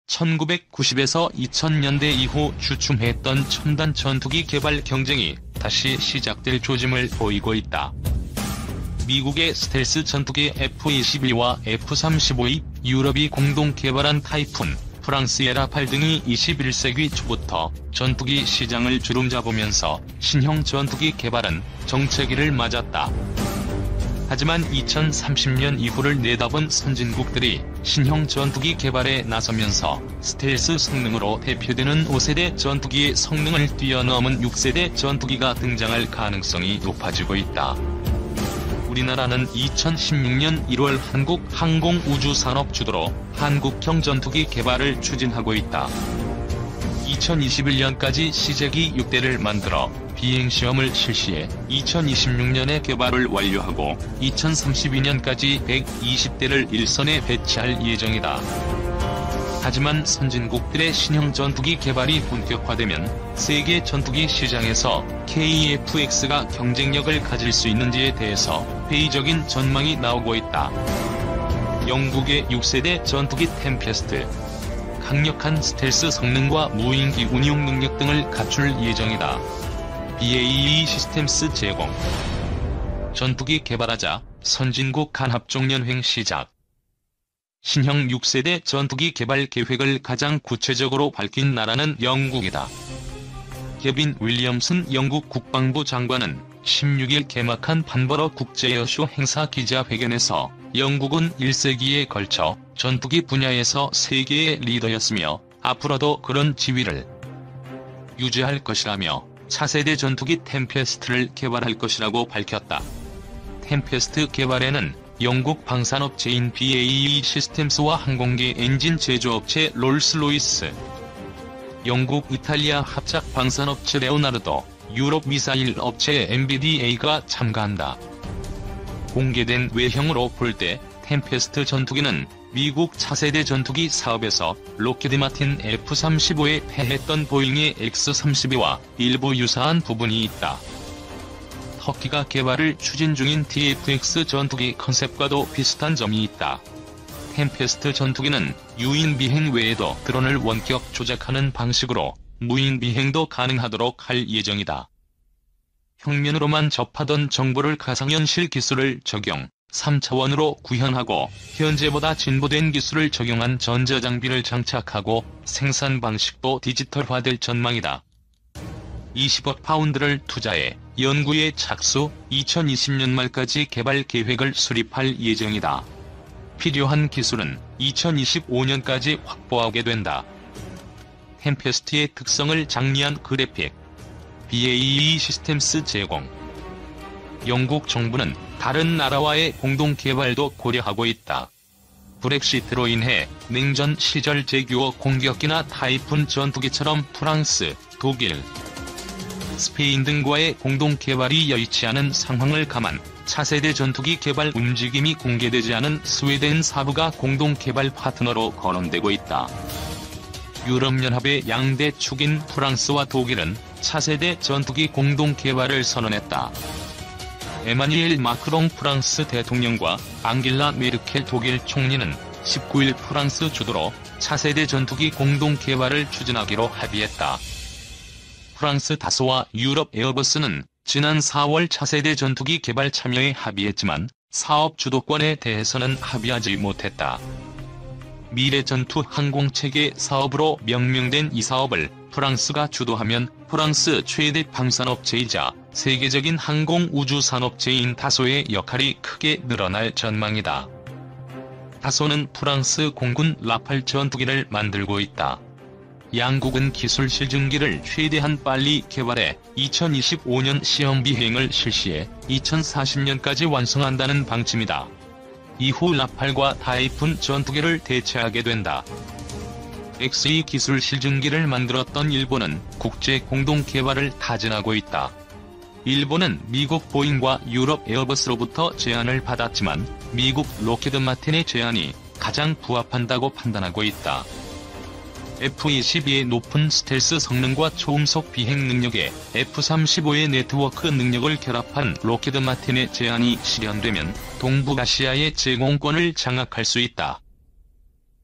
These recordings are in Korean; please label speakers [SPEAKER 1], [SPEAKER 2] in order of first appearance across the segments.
[SPEAKER 1] 1990에서 2000년대 이후 주춤했던 첨단 전투기 개발 경쟁이 다시 시작될 조짐을 보이고 있다. 미국의 스텔스 전투기 F-22와 F-35이 유럽이 공동 개발한 타이푼, 프랑스의 라팔 등이 21세기 초부터 전투기 시장을 주름잡으면서 신형 전투기 개발은 정체기를 맞았다. 하지만 2030년 이후를 내다본 선진국들이 신형 전투기 개발에 나서면서 스텔스 성능으로 대표되는 5세대 전투기의 성능을 뛰어넘은 6세대 전투기가 등장할 가능성이 높아지고 있다. 우리나라는 2016년 1월 한국항공우주산업 주도로 한국형 전투기 개발을 추진하고 있다. 2021년까지 시제기 6대를 만들어 비행시험을 실시해 2026년에 개발을 완료하고 2032년까지 120대를 일선에 배치할 예정이다. 하지만 선진국들의 신형 전투기 개발이 본격화되면 세계 전투기 시장에서 KF-X가 경쟁력을 가질 수 있는지에 대해서 회의적인 전망이 나오고 있다. 영국의 6세대 전투기 템페스트, 강력한 스텔스 성능과 무인기 운용 능력 등을 갖출 예정이다. BAE 시스템스 제공. 전투기 개발하자, 선진국 간합종연횡 시작. 신형 6세대 전투기 개발 계획을 가장 구체적으로 밝힌 나라는 영국이다. 개빈 윌리엄슨 영국 국방부 장관은 16일 개막한 판버러 국제에어쇼 행사 기자회견에서 영국은 1세기에 걸쳐 전투기 분야에서 세계의 리더였으며 앞으로도 그런 지위를 유지할 것이라며 차세대 전투기 템페스트를 개발할 것이라고 밝혔다. 템페스트 개발에는 영국 방산업체인 BAE 시스템스와 항공기 엔진 제조업체 롤스로이스, 영국 이탈리아 합작 방산업체 레오나르도, 유럽 미사일 업체 MBDA가 참가한다. 공개된 외형으로 볼 때 템페스트 전투기는 미국 차세대 전투기 사업에서 록히드 마틴 F-35에 패했던 보잉의 X-32와 일부 유사한 부분이 있다. 터키가 개발을 추진 중인 TF-X 전투기 컨셉과도 비슷한 점이 있다. 템페스트 전투기는 유인 비행 외에도 드론을 원격 조작하는 방식으로 무인 비행도 가능하도록 할 예정이다. 평면으로만 접하던 정보를 가상현실 기술을 적용, 3차원으로 구현하고 현재보다 진보된 기술을 적용한 전자장비를 장착하고 생산 방식도 디지털화될 전망이다. 20억 파운드를 투자해 연구에 착수, 2020년 말까지 개발 계획을 수립할 예정이다. 필요한 기술은 2025년까지 확보하게 된다. 템페스트의 특성을 장려한 그래픽. BAE 시스템스 제공. 영국 정부는 다른 나라와의 공동 개발도 고려하고 있다. 브렉시트로 인해 냉전 시절 제규어 공격기나 타이푼 전투기처럼 프랑스, 독일, 스페인 등과의 공동 개발이 여의치 않은 상황을 감안 차세대 전투기 개발 움직임이 공개되지 않은 스웨덴 사부가 공동 개발 파트너로 거론되고 있다. 유럽연합의 양대 축인 프랑스와 독일은 차세대 전투기 공동 개발을 선언했다. 에마뉘엘 마크롱 프랑스 대통령과 앙겔라 메르켈 독일 총리는 19일 프랑스 주도로 차세대 전투기 공동 개발을 추진하기로 합의했다. 프랑스 다소와 유럽 에어버스는 지난 4월 차세대 전투기 개발 참여에 합의했지만 사업 주도권에 대해서는 합의하지 못했다. 미래 전투 항공체계 사업으로 명명된 이 사업을 프랑스가 주도하면 프랑스 최대 방산업체이자 세계적인 항공우주산업체인 다소의 역할이 크게 늘어날 전망이다. 다소는 프랑스 공군 라팔 전투기를 만들고 있다. 양국은 기술 실증기를 최대한 빨리 개발해 2025년 시험 비행을 실시해 2040년까지 완성한다는 방침이다. 이후 라팔과 타이푼 전투기를 대체하게 된다. XE 기술 실증기를 만들었던 일본은 국제 공동 개발을 타진하고 있다. 일본은 미국 보잉과 유럽 에어버스로부터 제안을 받았지만 미국 록히드 마틴의 제안이 가장 부합한다고 판단하고 있다. F-22의 높은 스텔스 성능과 초음속 비행 능력에 F-35의 네트워크 능력을 결합한 록히드 마틴의 제안이 실현되면 동북아시아의 제공권을 장악할 수 있다.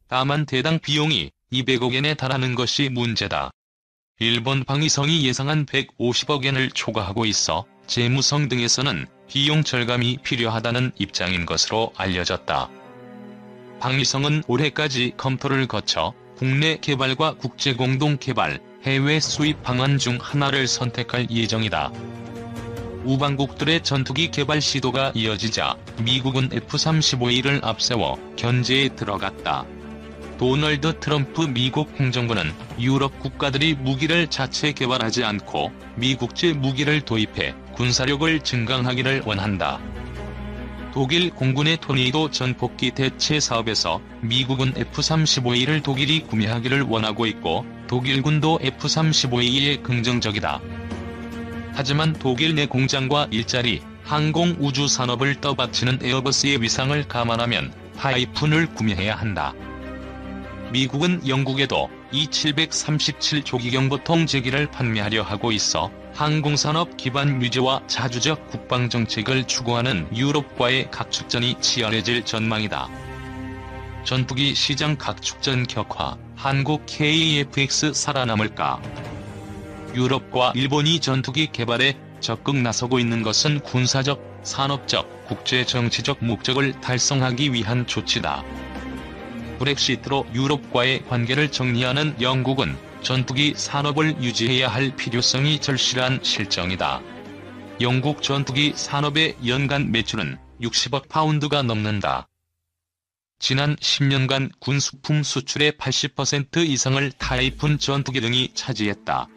[SPEAKER 1] 다만 대당 비용이 200억엔에 달하는 것이 문제다. 일본 방위성이 예상한 150억엔을 초과하고 있어 재무성 등에서는 비용 절감이 필요하다는 입장인 것으로 알려졌다. 방위성은 올해까지 검토를 거쳐 국내 개발과 국제 공동 개발, 해외 수입 방안 중 하나를 선택할 예정이다. 우방국들의 전투기 개발 시도가 이어지자 미국은 F-35A를 앞세워 견제에 들어갔다. 도널드 트럼프 미국 행정부는 유럽 국가들이 무기를 자체 개발하지 않고 미국제 무기를 도입해 군사력을 증강하기를 원한다. 독일 공군의 토네이도 전폭기 대체 사업에서 미국은 F-35A를 독일이 구매하기를 원하고 있고 독일군도 F-35A에 긍정적이다. 하지만 독일 내 공장과 일자리, 항공우주 산업을 떠받치는 에어버스의 위상을 감안하면 타이푼을 구매해야 한다. 미국은 영국에도 E-737 조기경보통 제기를 판매하려 하고 있어 항공산업 기반 유지와 자주적 국방정책을 추구하는 유럽과의 각축전이 치열해질 전망이다. 전투기 시장 각축전 격화, 한국 KF-X 살아남을까? 유럽과 일본이 전투기 개발에 적극 나서고 있는 것은 군사적, 산업적, 국제정치적 목적을 달성하기 위한 조치다. 브렉시트로 유럽과의 관계를 정리하는 영국은 전투기 산업을 유지해야 할 필요성이 절실한 실정이다. 영국 전투기 산업의 연간 매출은 60억 파운드가 넘는다. 지난 10년간 군수품 수출의 80% 이상을 타이푼 전투기 등이 차지했다.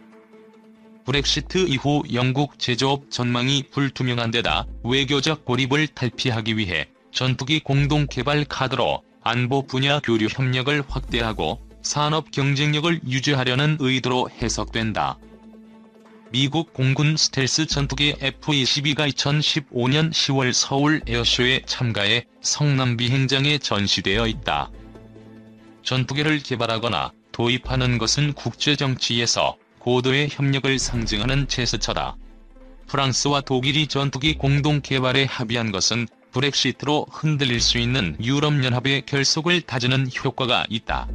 [SPEAKER 1] 브렉시트 이후 영국 제조업 전망이 불투명한 데다 외교적 고립을 탈피하기 위해 전투기 공동 개발 카드로 안보 분야 교류 협력을 확대하고 산업 경쟁력을 유지하려는 의도로 해석된다. 미국 공군 스텔스 전투기 F-22가 2015년 10월 서울 에어쇼에 참가해 성남 비행장에 전시되어 있다. 전투기를 개발하거나 도입하는 것은 국제정치에서 고도의 협력을 상징하는 제스처다. 프랑스와 독일이 전투기 공동 개발에 합의한 것은 브렉시트로 흔들릴 수 있는 유럽연합의 결속을 다지는 효과가 있다.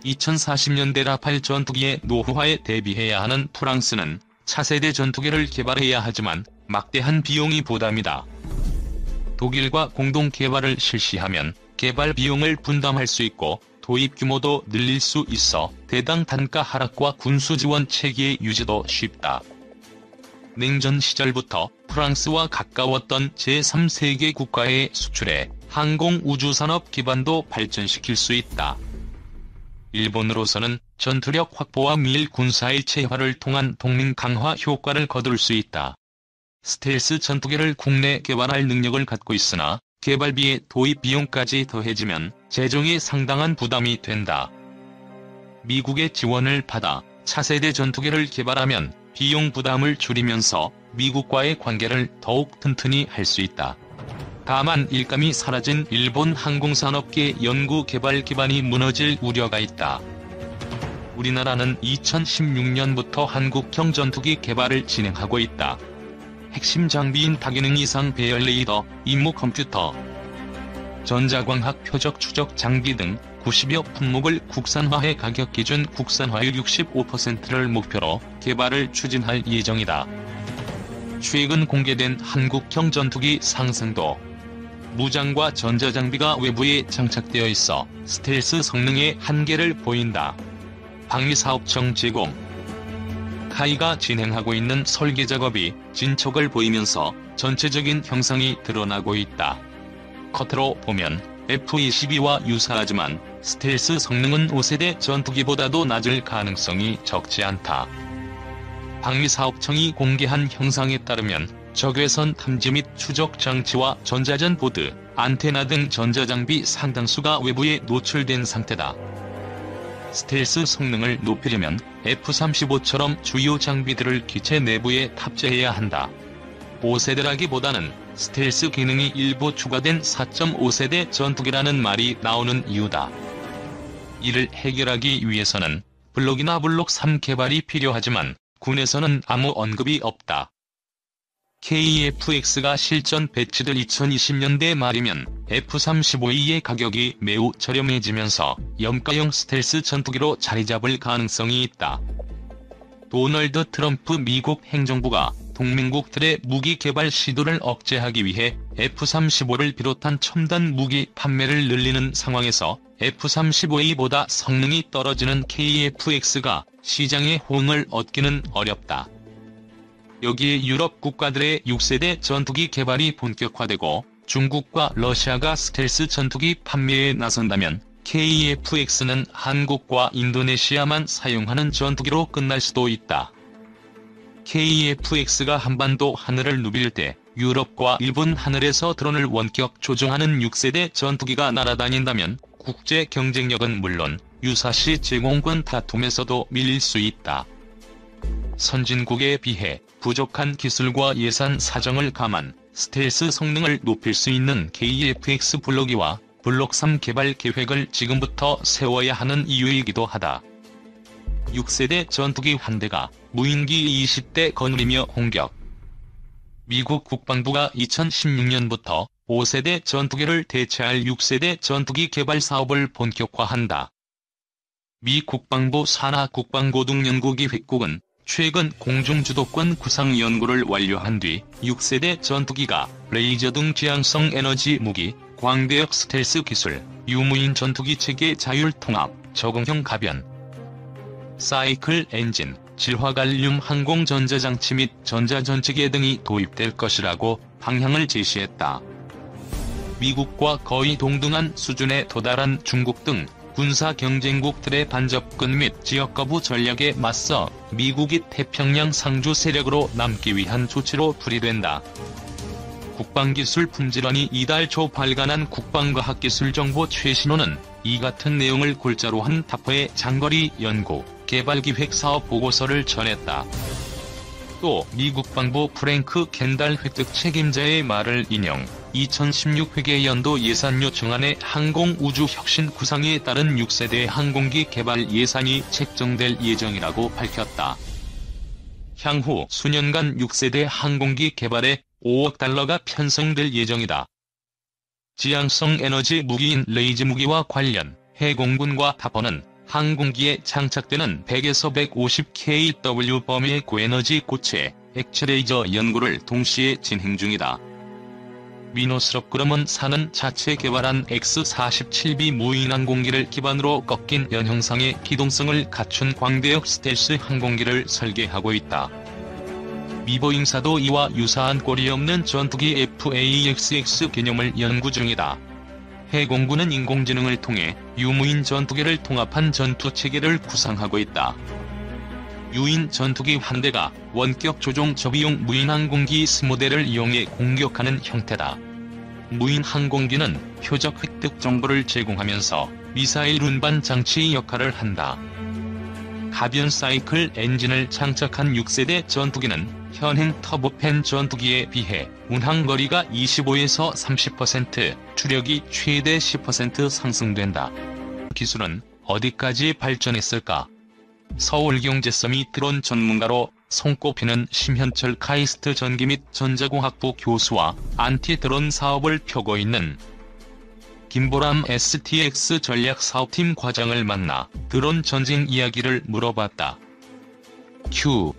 [SPEAKER 1] 2040년대 라팔 전투기의 노후화에 대비해야 하는 프랑스는 차세대 전투기를 개발해야 하지만 막대한 비용이 부담이다. 독일과 공동 개발을 실시하면 개발 비용을 분담할 수 있고 도입 규모도 늘릴 수 있어 대당 단가 하락과 군수 지원 체계의 유지도 쉽다. 냉전 시절부터 프랑스와 가까웠던 제3세계 국가의 수출에 항공우주산업 기반도 발전시킬 수 있다. 일본으로서는 전투력 확보와 미일 군사일체화를 통한 동맹 강화 효과를 거둘 수 있다. 스텔스 전투기를 국내 개발할 능력을 갖고 있으나 개발비의 도입 비용까지 더해지면 재정에 상당한 부담이 된다. 미국의 지원을 받아 차세대 전투기를 개발하면 비용 부담을 줄이면서 미국과의 관계를 더욱 튼튼히 할 수 있다. 다만 일감이 사라진 일본 항공산업계 연구개발 기반이 무너질 우려가 있다. 우리나라는 2016년부터 한국형 전투기 개발을 진행하고 있다. 핵심 장비인 다기능 이상 배열 레이더, 임무 컴퓨터, 전자광학 표적 추적 장비 등 90여 품목을 국산화해 가격 기준 국산화율 65%를 목표로 개발을 추진할 예정이다. 최근 공개된 한국형 전투기 상승도 무장과 전자장비가 외부에 장착되어 있어 스텔스 성능의 한계를 보인다. 방위사업청 제공. 카이가 진행하고 있는 설계 작업이 진척을 보이면서 전체적인 형상이 드러나고 있다. 겉으로 보면 F-22와 유사하지만 스텔스 성능은 5세대 전투기보다도 낮을 가능성이 적지 않다. 방위사업청이 공개한 형상에 따르면 적외선 탐지 및 추적 장치와 전자전 보드, 안테나 등 전자장비 상당수가 외부에 노출된 상태다. 스텔스 성능을 높이려면 F-35처럼 주요 장비들을 기체 내부에 탑재해야 한다. 5세대라기보다는 스텔스 기능이 일부 추가된 4.5세대 전투기라는 말이 나오는 이유다. 이를 해결하기 위해서는 블록 2나 블록 3 개발이 필요하지만 군에서는 아무 언급이 없다. KF-X가 실전 배치될 2020년대 말이면 F-35A의 가격이 매우 저렴해지면서 염가형 스텔스 전투기로 자리잡을 가능성이 있다. 도널드 트럼프 미국 행정부가 동맹국들의 무기 개발 시도를 억제하기 위해 F-35를 비롯한 첨단 무기 판매를 늘리는 상황에서 F-35A보다 성능이 떨어지는 KF-X가 시장의 호응을 얻기는 어렵다. 여기에 유럽 국가들의 6세대 전투기 개발이 본격화되고 중국과 러시아가 스텔스 전투기 판매에 나선다면 KF-X는 한국과 인도네시아만 사용하는 전투기로 끝날 수도 있다. KF-X가 한반도 하늘을 누빌 때 유럽과 일본 하늘에서 드론을 원격 조종하는 6세대 전투기가 날아다닌다면 국제 경쟁력은 물론 유사시 제공권 다툼에서도 밀릴 수 있다. 선진국에 비해 부족한 기술과 예산 사정을 감안 스텔스 성능을 높일 수 있는 KF-X 블록2와 블록3 개발 계획을 지금부터 세워야 하는 이유이기도 하다. 6세대 전투기 한 대가 무인기 20대 거느리며 홍격. 미국 국방부가 2016년부터 5세대 전투기를 대체할 6세대 전투기 개발 사업을 본격화한다. 미 국방부 산하 국방고등연구기획국은 최근 공중주도권 구상 연구를 완료한 뒤 6세대 전투기가 레이저 등 지향성 에너지 무기, 광대역 스텔스 기술, 유무인 전투기 체계 자율 통합, 적응형 가변, 사이클 엔진, 질화갈륨 항공 전자장치 및 전자전체계 등이 도입될 것이라고 방향을 제시했다. 미국과 거의 동등한 수준에 도달한 중국 등 군사 경쟁국들의 반접근 및 지역거부 전략에 맞서 미국이 태평양 상주 세력으로 남기 위한 조치로 풀이된다. 국방기술 품질원이 이달 초 발간한 국방과학기술정보 최신호는 이 같은 내용을 골자로 한 타포의 장거리 연구, 개발기획 사업 보고서를 전했다. 또 미 국방부 프랭크 켄달 획득 책임자의 말을 인용, 2016 회계연도 예산 요청안에 항공우주혁신 구상에 따른 6세대 항공기 개발 예산이 책정될 예정이라고 밝혔다. 향후 수년간 6세대 항공기 개발에 5억 달러가 편성될 예정이다. 지향성 에너지 무기인 레이즈 무기와 관련 해공군과 타포는 항공기에 장착되는 100에서 150kW 범위의 고에너지 고체, 액체 레이저 연구를 동시에 진행 중이다. 미노스럽그럼은 사는 자체 개발한 X-47B 무인 항공기를 기반으로 꺾인 연형상의 기동성을 갖춘 광대역 스텔스 항공기를 설계하고 있다. 미 보잉사도 이와 유사한 꼴이 없는 전투기 F/A-XX 개념을 연구 중이다. 해공군은 인공지능을 통해 유무인 전투기를 통합한 전투체계를 구상하고 있다. 유인 전투기 한 대가 원격 조종 저비용 무인 항공기 스모델을 이용해 공격하는 형태다. 무인 항공기는 표적 획득 정보를 제공하면서 미사일 운반 장치 역할을 한다. 가변 사이클 엔진을 장착한 6세대 전투기는 현행 터보팬 전투기에 비해 운항거리가 25에서 30%, 추력이 최대 10% 상승된다. 기술은 어디까지 발전했을까? 서울경제서밋 드론 전문가로 손꼽히는 심현철 카이스트 전기 및 전자공학부 교수와 안티-드론 사업을 펴고 있는 김보람 STX 전략사업팀 과장을 만나 드론 전쟁 이야기를 물어봤다. 큐.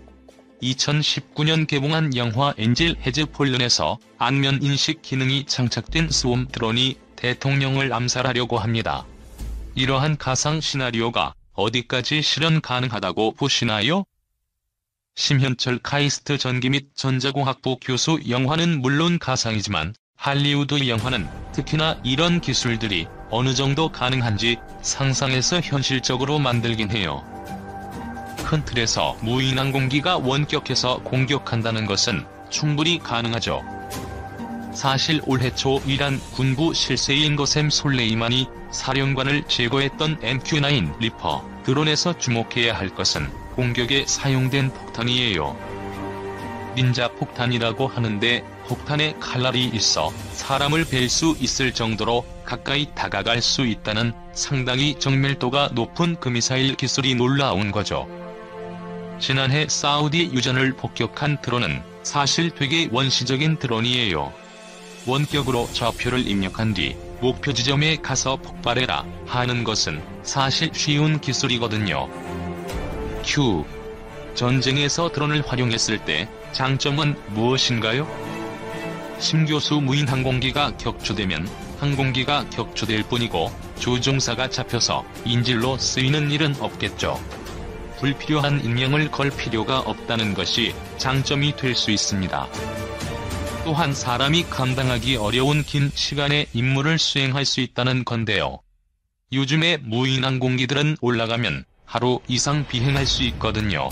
[SPEAKER 1] 2019년 개봉한 영화 엔젤 해즈 폴른에서 안면 인식 기능이 장착된 스웻 드론이 대통령을 암살하려고 합니다. 이러한 가상 시나리오가 어디까지 실현 가능하다고 보시나요? 심현철 카이스트 전기 및 전자공학부 교수, 영화는 물론 가상이지만 할리우드 영화는 특히나 이런 기술들이 어느 정도 가능한지 상상해서 현실적으로 만들긴 해요. 큰 틀에서 무인 항공기가 원격해서 공격한다는 것은 충분히 가능하죠. 사실 올해 초 이란 군부 실세인 거셈 솔레이마니 사령관을 제거했던 MQ-9 리퍼 드론에서 주목해야 할 것은 공격에 사용된 폭탄이에요. 닌자 폭탄이라고 하는데 폭탄에 칼날이 있어 사람을 벨 수 있을 정도로 가까이 다가갈 수 있다는 상당히 정밀도가 높은 그 미사일 기술이 놀라운 거죠. 지난해 사우디 유전을 폭격한 드론은 사실 되게 원시적인 드론이에요. 원격으로 좌표를 입력한 뒤 목표 지점에 가서 폭발해라 하는 것은 사실 쉬운 기술이거든요. Q. 전쟁에서 드론을 활용했을 때 장점은 무엇인가요? 심교수 무인 항공기가 격추되면 항공기가 격추될 뿐이고 조종사가 잡혀서 인질로 쓰이는 일은 없겠죠. 불필요한 인명을 걸 필요가 없다는 것이 장점이 될 수 있습니다. 또한 사람이 감당하기 어려운 긴 시간의 임무를 수행할 수 있다는 건데요. 요즘에 무인 항공기들은 올라가면 하루 이상 비행할 수 있거든요.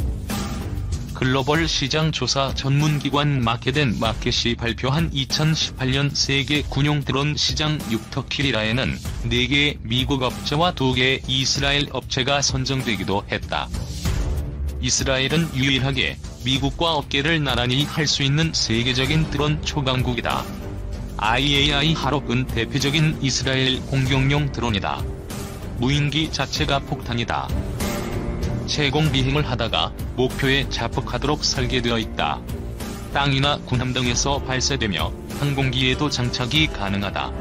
[SPEAKER 1] 글로벌 시장 조사 전문기관 마켓앤 마켓이 발표한 2018년 세계 군용 드론 시장 6터킬이라에는 4개의 미국 업체와 2개의 이스라엘 업체가 선정되기도 했다. 이스라엘은 유일하게 미국과 어깨를 나란히 할 수 있는 세계적인 드론 초강국이다. IAI 하록은 대표적인 이스라엘 공격용 드론이다. 무인기 자체가 폭탄이다. 채공 비행을 하다가 목표에 자폭하도록 설계되어 있다. 땅이나 군함 등에서 발사되며 항공기에도 장착이 가능하다.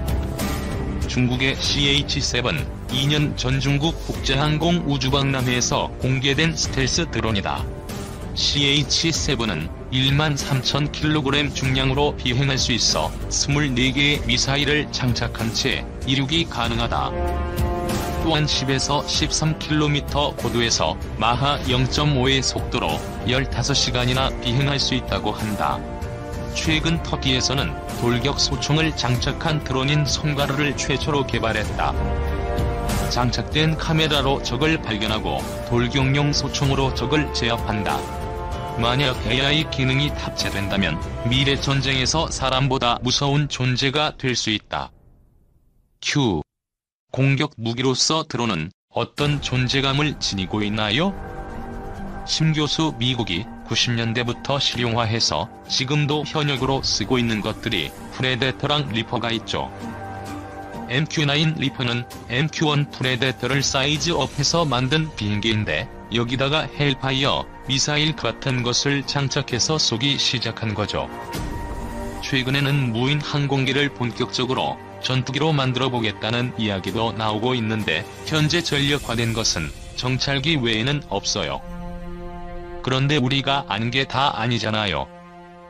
[SPEAKER 1] 중국의 CH-7, 2년 전 중국 국제항공 우주박람회에서 공개된 스텔스 드론이다. CH-7은 13,000kg 중량으로 비행할 수 있어 24개의 미사일을 장착한 채 이륙이 가능하다. 또한 10에서 13km 고도에서 마하 0.5의 속도로 15시간이나 비행할 수 있다고 한다. 최근 터키에서는 돌격 소총을 장착한 드론인 송가르를 최초로 개발했다. 장착된 카메라로 적을 발견하고 돌격용 소총으로 적을 제압한다. 만약 AI 기능이 탑재된다면 미래 전쟁에서 사람보다 무서운 존재가 될 수 있다. Q. 공격 무기로서 드론은 어떤 존재감을 지니고 있나요? 심교수 미국이 90년대부터 실용화해서 지금도 현역으로 쓰고 있는 것들이 프레데터랑 리퍼가 있죠. MQ-9 리퍼는 MQ-1 프레데터를 사이즈업해서 만든 비행기인데 여기다가 헬파이어 미사일 같은 것을 장착해서 쏘기 시작한 거죠. 최근에는 무인 항공기를 본격적으로 전투기로 만들어보겠다는 이야기도 나오고 있는데 현재 전력화된 것은 정찰기 외에는 없어요. 그런데 우리가 아는 게 다 아니잖아요.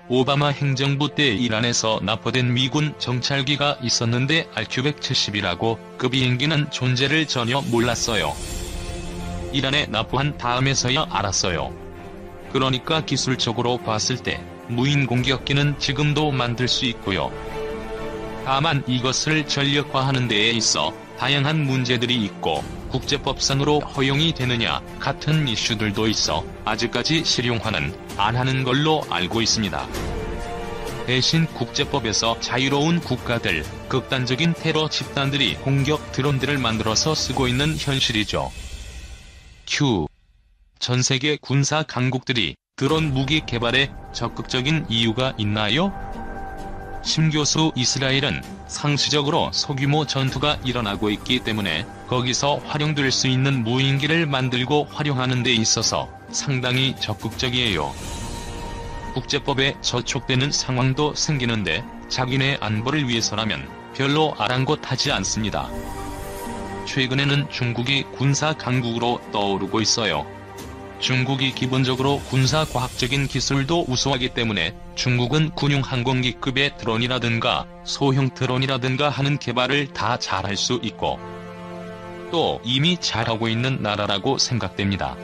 [SPEAKER 1] 오바마 행정부 때 이란에서 납포된 미군 정찰기가 있었는데 RQ-170이라고 그 비행기는 존재를 전혀 몰랐어요. 이란에 납포한 다음에서야 알았어요. 그러니까 기술적으로 봤을 때 무인 공격기는 지금도 만들 수 있고요. 다만 이것을 전력화하는 데에 있어 다양한 문제들이 있고 국제법상으로 허용이 되느냐 같은 이슈들도 있어 아직까지 실용화는 안 하는 걸로 알고 있습니다. 대신 국제법에서 자유로운 국가들, 극단적인 테러 집단들이 공격 드론들을 만들어서 쓰고 있는 현실이죠. Q. 전 세계 군사 강국들이 드론 무기 개발에 적극적인 이유가 있나요? 심교수 이스라엘은 상시적으로 소규모 전투가 일어나고 있기 때문에 거기서 활용될 수 있는 무인기를 만들고 활용하는 데 있어서 상당히 적극적이에요. 국제법에 저촉되는 상황도 생기는데 자기네 안보를 위해서라면 별로 아랑곳하지 않습니다. 최근에는 중국이 군사 강국으로 떠오르고 있어요. 중국이 기본적으로 군사과학적인 기술도 우수하기 때문에 중국은 군용 항공기급의 드론이라든가 소형 드론이라든가 하는 개발을 다 잘할 수 있고 또 이미 잘하고 있는 나라라고 생각됩니다.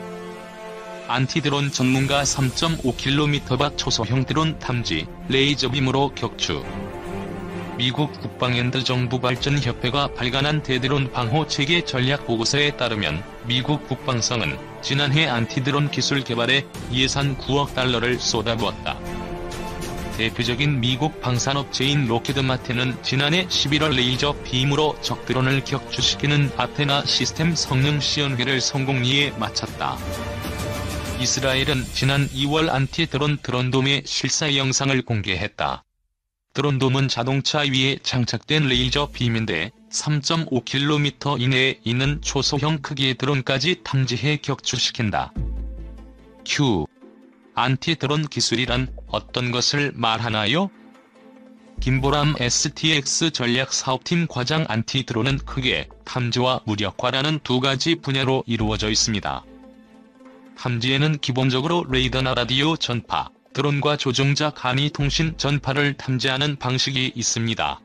[SPEAKER 1] 안티드론 전문가 3.5km 초소형 드론 탐지, 레이저빔으로 격추. 미국 국방연구정보발전협회가 발간한 대드론 방호체계 전략보고서에 따르면 미국 국방성은 지난해 안티드론 기술 개발에 예산 9억 달러를 쏟아부었다. 대표적인 미국 방산업체인 로키드마틴은 지난해 11월 레이저 빔으로 적드론을 격추시키는 아테나 시스템 성능 시연회를 성공리에 마쳤다. 이스라엘은 지난 2월 안티드론 드론돔의 실사 영상을 공개했다. 드론돔은 자동차 위에 장착된 레이저 빔인데 3.5km 이내에 있는 초소형 크기의 드론까지 탐지해 격추시킨다. Q. 안티-드론 기술이란 어떤 것을 말하나요? 김보람 STX 전략사업팀 과장. 안티-드론은 크게 탐지와 무력화라는 두 가지 분야로 이루어져 있습니다. 탐지에는 기본적으로 레이더나 라디오 전파, 드론과 조종자 간이 통신 전파를 탐지하는 방식이 있습니다.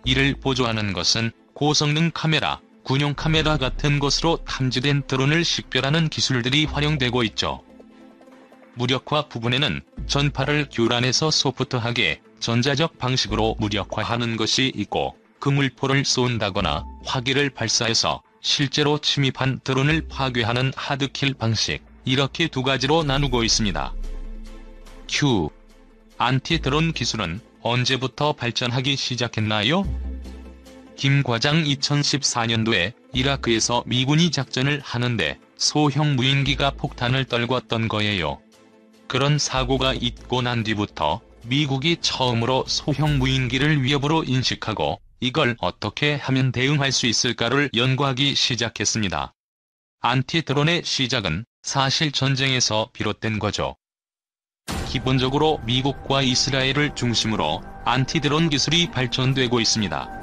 [SPEAKER 1] 이를 보조하는 것은 고성능 카메라, 군용 카메라 같은 것으로 탐지된 드론을 식별하는 기술들이 활용되고 있죠. 무력화 부분에는 전파를 교란해서 소프트하게 전자적 방식으로 무력화하는 것이 있고, 그물포를 쏜다거나 화기를 발사해서 실제로 침입한 드론을 파괴하는 하드킬 방식, 이렇게 두 가지로 나누고 있습니다. Q. 안티-드론 기술은 언제부터 발전하기 시작했나요? 김 과장. 2014년도에 이라크에서 미군이 작전을 하는데 소형 무인기가 폭탄을 떨궜던 거예요. 그런 사고가 있고 난 뒤부터 미국이 처음으로 소형 무인기를 위협으로 인식하고 이걸 어떻게 하면 대응할 수 있을까를 연구하기 시작했습니다. 안티-드론의 시작은 사실 전쟁에서 비롯된 거죠. 기본적으로 미국과 이스라엘을 중심으로 안티-드론 기술이 발전되고 있습니다.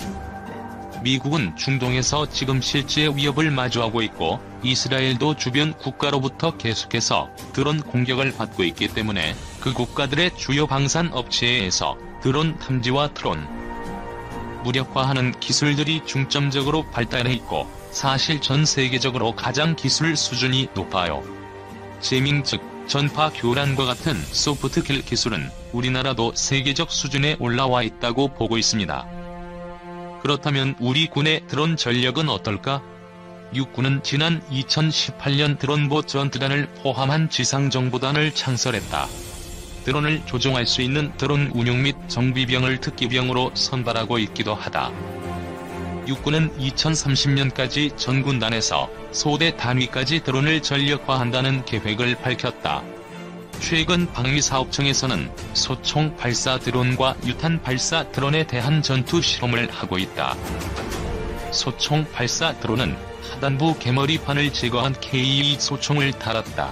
[SPEAKER 1] 미국은 중동에서 지금 실제 위협을 마주하고 있고, 이스라엘도 주변 국가로부터 계속해서 드론 공격을 받고 있기 때문에 그 국가들의 주요 방산 업체에서 드론 탐지와 드론 무력화하는 기술들이 중점적으로 발달해 있고, 사실 전 세계적으로 가장 기술 수준이 높아요. 제밍 즉 전파 교란과 같은 소프트킬 기술은 우리나라도 세계적 수준에 올라와 있다고 보고 있습니다. 그렇다면 우리 군의 드론 전력은 어떨까? 육군은 지난 2018년 드론봇 전투단을 포함한 지상정보단을 창설했다. 드론을 조종할 수 있는 드론 운용 및 정비병을 특기병으로 선발하고 있기도 하다. 육군은 2030년까지 전군단에서 소대 단위까지 드론을 전력화한다는 계획을 밝혔다. 최근 방위사업청에서는 소총 발사 드론과 유탄 발사 드론에 대한 전투 실험을 하고 있다. 소총 발사 드론은 하단부 개머리판을 제거한 K2 소총을 달았다.